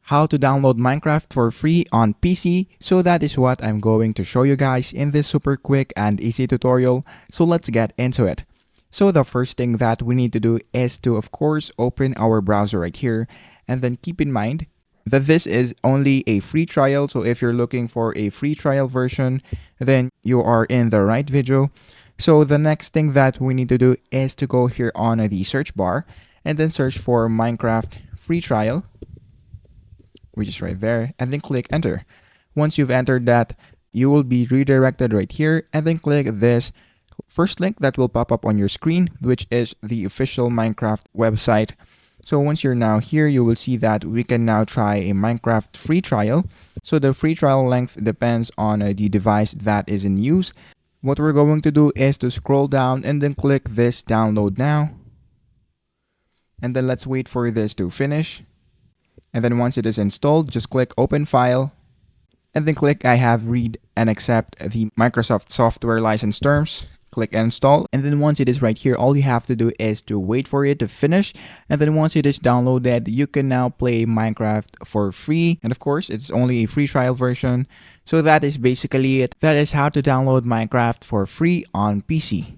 how to download Minecraft for free on PC. So that is what I'm going to show you guys in this super quick and easy tutorial. So let's get into it. So the first thing that we need to do is to, of course, open our browser right here, and then keep in mind that this is only a free trial. So if you're looking for a free trial version, then you are in the right video. So the next thing that we need to do is to go here on the search bar and then search for Minecraft free trial, which is right there, and then click enter. Once you've entered that, you will be redirected right here, and then click this first link that will pop up on your screen, which is the official Minecraft website. So once you're now here, you will see that we can now try a Minecraft free trial. So the free trial length depends on the device that is in use. What we're going to do is to scroll down and then click this download now. And then let's wait for this to finish. And then once it is installed, just click open file. And then click I have read and accept the Microsoft software license terms. Click install, and then once it is right here, all you have to do is to wait for it to finish, and then once it is downloaded, you can now play Minecraft for free. And of course, it's only a free trial version. So that is basically it. That is how to download Minecraft for free on PC.